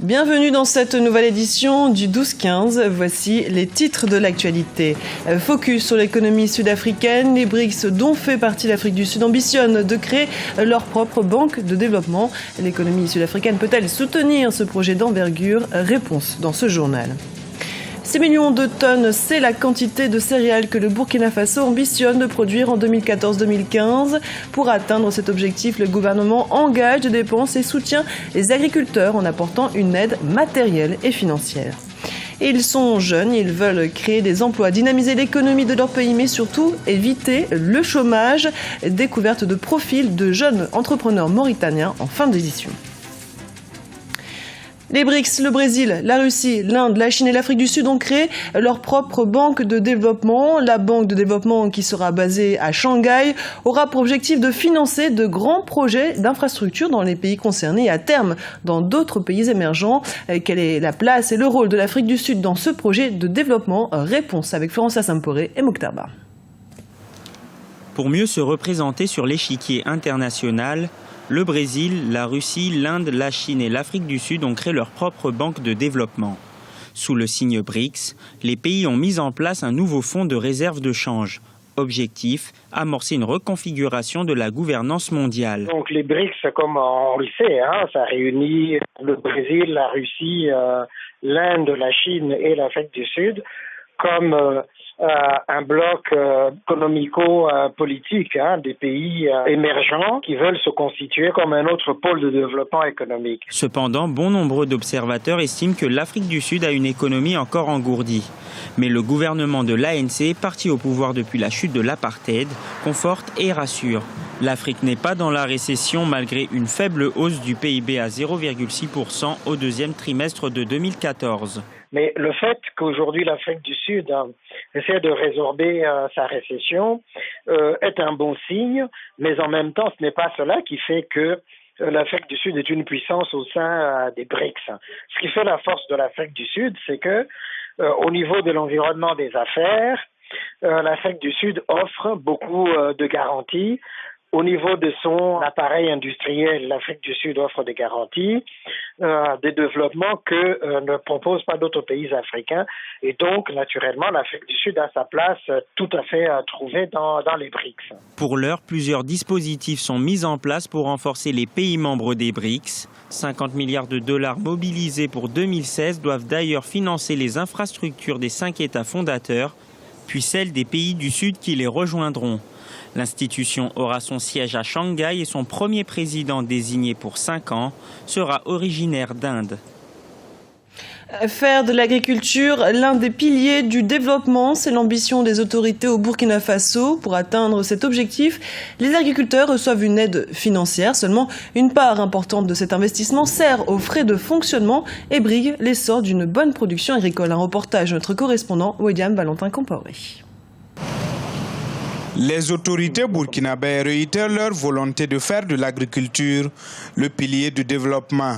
Bienvenue dans cette nouvelle édition du 12-15. Voici les titres de l'actualité. Focus sur l'économie sud-africaine. Les BRICS, dont fait partie l'Afrique du Sud, ambitionnent de créer leur propre banque de développement. L'économie sud-africaine peut-elle soutenir ce projet d'envergure? Réponse dans ce journal. 6 millions de tonnes, c'est la quantité de céréales que le Burkina Faso ambitionne de produire en 2014-2015. Pour atteindre cet objectif, le gouvernement engage des dépenses et soutient les agriculteurs en apportant une aide matérielle et financière. Et ils sont jeunes, ils veulent créer des emplois, dynamiser l'économie de leur pays, mais surtout éviter le chômage. Découverte de profils de jeunes entrepreneurs mauritaniens en fin d'édition. Les BRICS, le Brésil, la Russie, l'Inde, la Chine et l'Afrique du Sud ont créé leur propre banque de développement. La banque de développement, qui sera basée à Shanghai, aura pour objectif de financer de grands projets d'infrastructures dans les pays concernés et à terme dans d'autres pays émergents. Quelle est la place et le rôle de l'Afrique du Sud dans ce projet de développement? Réponse avec Florence Assamporé et Mokhtar Ba. Pour mieux se représenter sur l'échiquier international, le Brésil, la Russie, l'Inde, la Chine et l'Afrique du Sud ont créé leur propre banque de développement. Sous le signe BRICS, les pays ont mis en place un nouveau fonds de réserve de change. Objectif, amorcer une reconfiguration de la gouvernance mondiale. Donc les BRICS, comme on le sait, ça réunit le Brésil, la Russie, l'Inde, la Chine et l'Afrique du Sud comme un bloc économico-politique des pays émergents qui veulent se constituer comme un autre pôle de développement économique. Cependant, bon nombre d'observateurs estiment que l'Afrique du Sud a une économie encore engourdie. Mais le gouvernement de l'ANC, parti au pouvoir depuis la chute de l'apartheid, conforte et rassure. L'Afrique n'est pas dans la récession malgré une faible hausse du PIB à 0,6% au deuxième trimestre de 2014. Mais le fait qu'aujourd'hui l'Afrique du Sud essaie de résorber sa récession est un bon signe, mais en même temps ce n'est pas cela qui fait que l'Afrique du Sud est une puissance au sein des BRICS. Ce qui fait la force de l'Afrique du Sud, c'est que au niveau de l'environnement des affaires, l'Afrique du Sud offre beaucoup de garanties. Au niveau de son appareil industriel, l'Afrique du Sud offre des garanties, des développements que ne proposent pas d'autres pays africains. Et donc, naturellement, l'Afrique du Sud a sa place tout à fait trouvée dans les BRICS. Pour l'heure, plusieurs dispositifs sont mis en place pour renforcer les pays membres des BRICS. 50 milliards de dollars mobilisés pour 2016 doivent d'ailleurs financer les infrastructures des 5 États fondateurs, puis celles des pays du Sud qui les rejoindront. L'institution aura son siège à Shanghai et son premier président désigné pour 5 ans sera originaire d'Inde. Faire de l'agriculture l'un des piliers du développement, c'est l'ambition des autorités au Burkina Faso. Pour atteindre cet objectif, les agriculteurs reçoivent une aide financière. Seulement, une part importante de cet investissement sert aux frais de fonctionnement et brigue l'essor d'une bonne production agricole. Un reportage de notre correspondant William Valentin Compaoré. Les autorités burkinabées réitèrent leur volonté de faire de l'agriculture le pilier du développement.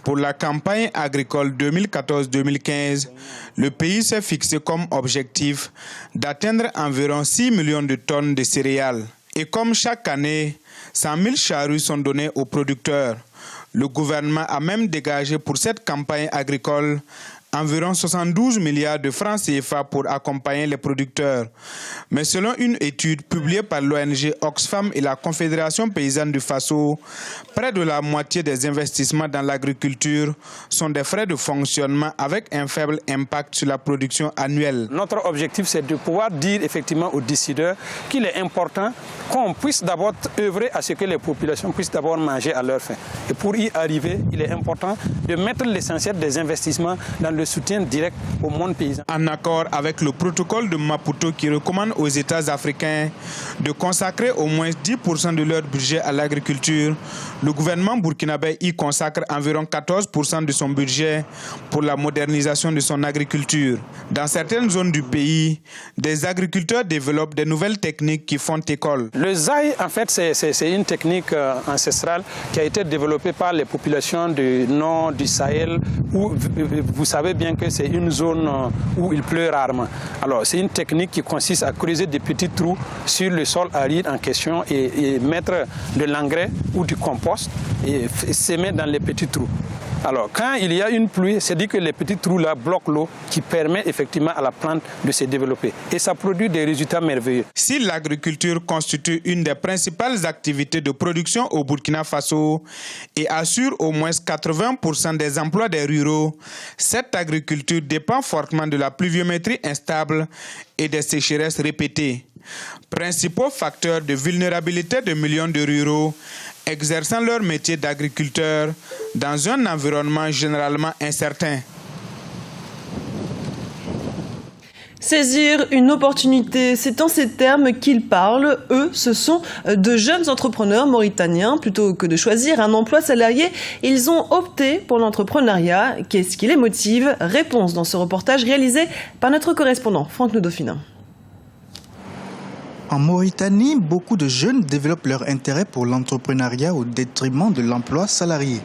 Pour la campagne agricole 2014-2015, le pays s'est fixé comme objectif d'atteindre environ 6 millions de tonnes de céréales. Et comme chaque année, 100 000 charrues sont données aux producteurs. Le gouvernement a même dégagé pour cette campagne agricole environ 72 milliards de francs CFA pour accompagner les producteurs. Mais selon une étude publiée par l'ONG Oxfam et la Confédération paysanne du Faso, près de la moitié des investissements dans l'agriculture sont des frais de fonctionnement avec un faible impact sur la production annuelle. Notre objectif, c'est de pouvoir dire effectivement aux décideurs qu'il est important qu'on puisse d'abord œuvrer à ce que les populations puissent d'abord manger à leur faim. Et pour y arriver, il est important de mettre l'essentiel des investissements dans le soutien direct au monde paysan. En accord avec le protocole de Maputo qui recommande aux États africains de consacrer au moins 10% de leur budget à l'agriculture, le gouvernement burkinabé y consacre environ 14% de son budget pour la modernisation de son agriculture. Dans certaines zones du pays, des agriculteurs développent des nouvelles techniques qui font école. Le zaï, en fait, c'est une technique ancestrale qui a été développée par les populations du nord du Sahel, où vous savez bien que c'est une zone où il pleut rarement. Alors, c'est une technique qui consiste à creuser des petits trous sur le sol aride en question et mettre de l'engrais ou du compost et s'aimer dans les petits trous. Alors, quand il y a une pluie, c'est dit que les petits trous là bloquent l'eau qui permet effectivement à la plante de se développer. Et ça produit des résultats merveilleux. Si l'agriculture constitue une des principales activités de production au Burkina Faso et assure au moins 80% des emplois des ruraux, cette agriculture dépend fortement de la pluviométrie instable et des sécheresses répétées. Principaux facteurs de vulnérabilité de millions de ruraux exerçant leur métier d'agriculteur dans un environnement généralement incertain. Saisir une opportunité, c'est en ces termes qu'ils parlent. Eux, ce sont de jeunes entrepreneurs mauritaniens. Plutôt que de choisir un emploi salarié, ils ont opté pour l'entrepreneuriat. Qu'est-ce qui les motive? Réponse dans ce reportage réalisé par notre correspondant Franck Dauphin. En Mauritanie, beaucoup de jeunes développent leur intérêt pour l'entrepreneuriat au détriment de l'emploi salarié.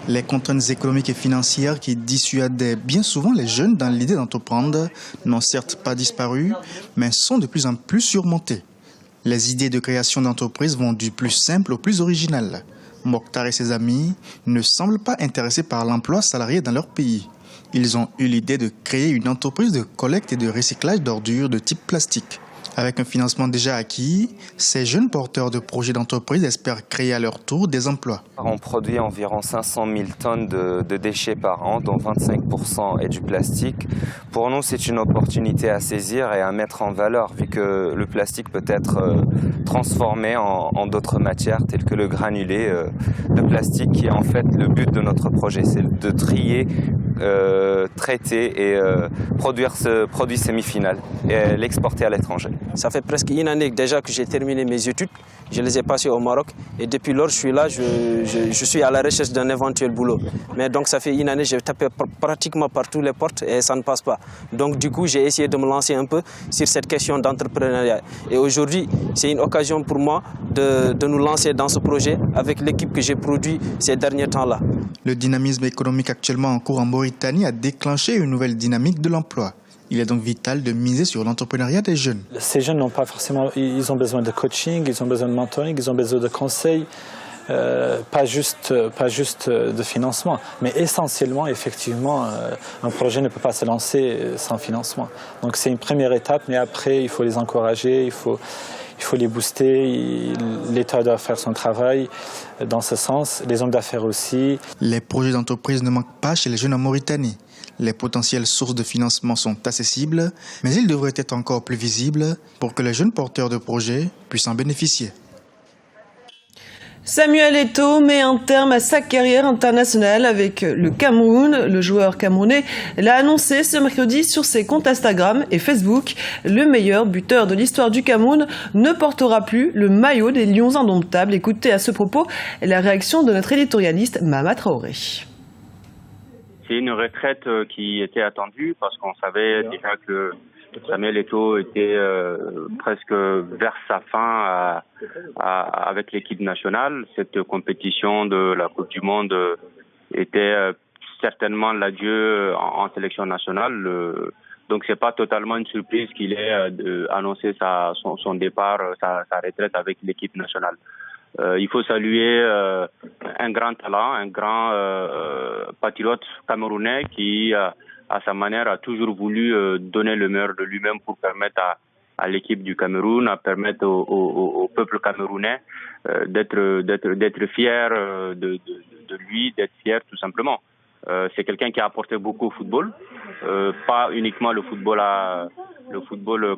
Les contraintes économiques et financières qui dissuadaient bien souvent les jeunes dans l'idée d'entreprendre n'ont certes pas disparu, mais sont de plus en plus surmontées. Les idées de création d'entreprises vont du plus simple au plus original. Mokhtar et ses amis ne semblent pas intéressés par l'emploi salarié dans leur pays. Ils ont eu l'idée de créer une entreprise de collecte et de recyclage d'ordures de type plastique. Avec un financement déjà acquis, ces jeunes porteurs de projets d'entreprise espèrent créer à leur tour des emplois. On produit environ 500 000 tonnes de déchets par an, dont 25% est du plastique. Pour nous, c'est une opportunité à saisir et à mettre en valeur, vu que le plastique peut être transformé en d'autres matières, telles que le granulé de plastique, qui est en fait le but de notre projet, c'est de trier, traiter et produire ce produit semi-final et l'exporter à l'étranger. Ça fait presque une année déjà que j'ai terminé mes études. Je les ai passées au Maroc et depuis lors je suis là, je suis à la recherche d'un éventuel boulot. Mais donc ça fait une année, j'ai tapé pratiquement par toutes les portes et ça ne passe pas. Donc du coup j'ai essayé de me lancer un peu sur cette question d'entrepreneuriat. Et aujourd'hui c'est une occasion pour moi de nous lancer dans ce projet avec l'équipe que j'ai produit ces derniers temps-là. Le dynamisme économique actuellement en cours en Mauritanie a déclenché une nouvelle dynamique de l'emploi. Il est donc vital de miser sur l'entrepreneuriat des jeunes. Ces jeunes n'ont pas forcément, ils ont besoin de coaching, ils ont besoin de mentoring, ils ont besoin de conseils, pas juste de financement, mais essentiellement, effectivement, un projet ne peut pas se lancer sans financement. Donc c'est une première étape, mais après il faut les encourager, il faut les booster, l'État doit faire son travail dans ce sens, les hommes d'affaires aussi. Les projets d'entreprise ne manquent pas chez les jeunes en Mauritanie. Les potentielles sources de financement sont accessibles, mais ils devraient être encore plus visibles pour que les jeunes porteurs de projets puissent en bénéficier. Samuel Eto'o met un terme à sa carrière internationale avec le Cameroun. Le joueur camerounais l'a annoncé ce mercredi sur ses comptes Instagram et Facebook. Le meilleur buteur de l'histoire du Cameroun ne portera plus le maillot des Lions indomptables. Écoutez à ce propos la réaction de notre éditorialiste Mama Traoré. C'est une retraite qui était attendue parce qu'on savait déjà que Samuel Eto'o était presque vers sa fin avec l'équipe nationale. Cette compétition de la Coupe du Monde était certainement l'adieu en sélection nationale. Donc c'est pas totalement une surprise qu'il ait annoncé son départ, sa retraite avec l'équipe nationale. Il faut saluer un grand talent, un grand patriote camerounais qui, à sa manière, a toujours voulu donner le meilleur de lui-même pour permettre à l'équipe du Cameroun, à permettre au peuple camerounais d'être fier de lui, d'être fier tout simplement. C'est quelqu'un qui a apporté beaucoup au football, pas uniquement le football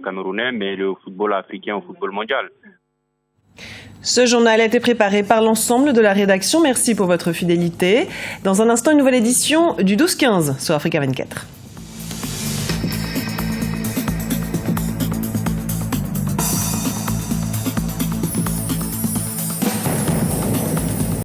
camerounais, mais le football africain, le football mondial. Ce journal a été préparé par l'ensemble de la rédaction. Merci pour votre fidélité. Dans un instant, une nouvelle édition du 12-15 sur Africa 24.